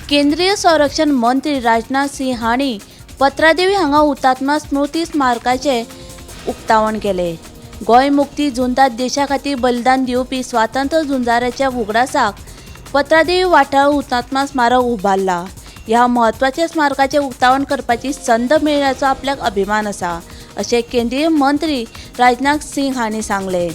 केंद्रीय संरक्षण मंत्री राजनाथ सिंह हांणी पत्रादेवी हांगा हुतात्मा स्मृती स्मारकाचे उक्तावण केले। गोंय मुक्ती झुंजात देशा खातीर बलिदान दिवपी स्वातंत्र्य झुंजाऱ्याच्या उगडासाक पत्रादेवी वाठार हुतात्मा स्मारक उबारला। ह्या म्हत्वाच्या स्मारकाचे उक्तावण करपाची संद मेळ्ळ्याचो आपल्याक अभिमान आसा, अशें केंद्रीय मंत्री राजनाथ सिंह हांणी सांगले।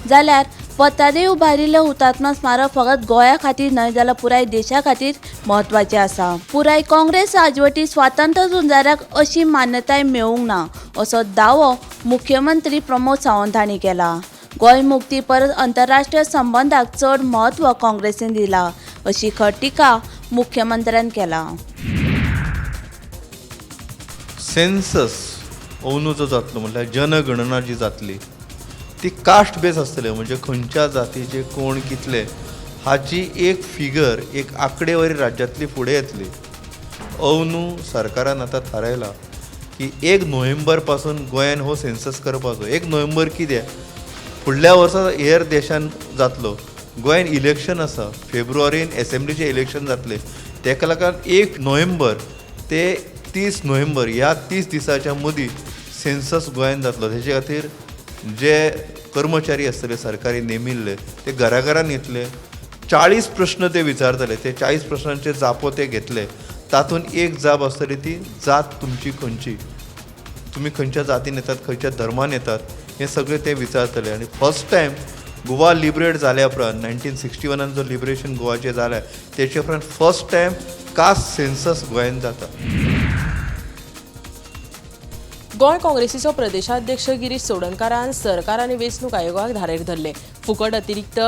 जाल्यार पत्रादेवी उबारिल्लें हुतात्मा स्मारक फकत गोंया खातीर न्हय जाल्यार पुराय देशा खातीर म्हत्वाचें आसा। पुराय काँग्रेस राजवटी स्वातंत्र्य झुंजाऱ्याक अशी मान्यताय मेळूंक ना, असो दावो मुख्यमंत्री प्रमोद सावंत हांणी केला। गोंय मुक्ती परस आंतरराष्ट्रीय संबंधाक चड म्हत्व काँग्रेसीन दिला, अशी खर टिका मुख्यमंत्र्यान केला। सेन्सस अंदू जो जातलो म्हटल्यार जनगणना जी जातली ती कास्ट बेस आसतली, म्हणजे खंयच्या जातीचे कोण कितले हाची एक फिगर, एक आंकडेवारी राज्यांतली फुडें येतली। अंदू सरकारान आतां थारायला की 1 नोव्हेंबर पासून गोंयान हो सेन्सस करपाचो। 1 नोव्हेंबर कितें, फुडल्या वर्सा हेर देशान जातलो। गोंयान इलेक्शन आसा, फेब्रुवारीन एसेंब्लीचे इलेक्शन जातले, तेका लागून 1 नोव्हेंबर ते 30 नोव्हेंबर ह्या 30 दिसाच्या मदीं सेन्सस गोंयान जातलो। तेचे खातीर जे कर्मचारी आसतले सरकारी नेमिल्ले ते घराघरान येतले, 40 प्रश्न ते विचारतले, ते 40 प्रश्नांचे जापो ते घेतले। तातूंत एक जाप आसतली ती जात तुमची खंयची, तुमी खंयच्या जातीन येतात, खंयच्या धर्मान येतात, हे सगळे ते विचारतले। आनी फर्स्ट टायम गोवा लिबरेट जाल्या उपरांत 1961 जो लिबरेशन गोवाचें जालें तेचे उपरांत फर्स्ट टायम कास्ट सेन्सस गोंयान जाता। गोंय काँग्रेसीचो प्रदेशाध्यक्ष गिरीश चोडणकारान सरकार आनी वेंचणूक आयोगाक धारेर धरले। फुकट अतिरिक्त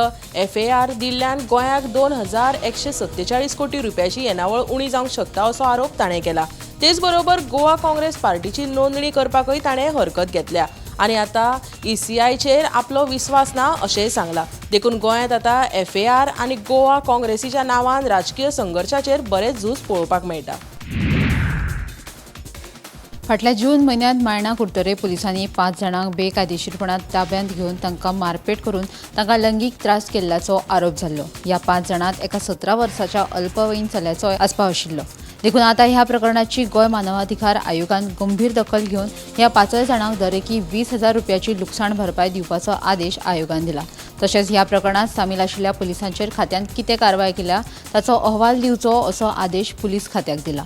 FAR दिल्ल्यान गोंयाक 2147 कोटी रुपयाची येणावळ उणी जावंक शकता, असो आरोप ताणें केला। तेच बरोबर गोवा काँग्रेस पार्टीची नोंदणी करपाकय ताणें हरकत घेतल्या आनी आतां ECIचेर आपलो विस्वास ना अशेंय सांगलां। देखून गोंयांत आतां FAR आनी गोवा काँग्रेसीच्या नांवान राजकीय संघर्शाचेर बरेच झूज पळोवपाक मेळटा। फाटल्या जून म्हयन्यांत मायणा कुर्तरे पुलिसांनी 5 जाणांक बेकायदेशीरपणान ताब्यांत घेवन तांकां मारपेट करून तांकां लैंगीक त्रास केल्ल्याचो आरोप जाल्लो। ह्या 5 जाणांत एका 17 वर्साच्या अल्पवयीन चल्याचो आस्पाव आशिल्लो। देखून आतां ह्या प्रकरणाची गोंय मानवाधिकार आयोगान गंभीर दखल घेवन ह्या 5 जाणांक दरेकी 20,000 रुपयाची लुकसाण भरपाय दिवपाचो आदेश आयोगान दिला। तशेंच ह्या प्रकरणात सामील आशिल्ल्या पुलिसांचेर खात्यान कितें कारवाय केल्या ताचो अहवाल दिवचो, असो आदेश पुलीस खात्याक दिला।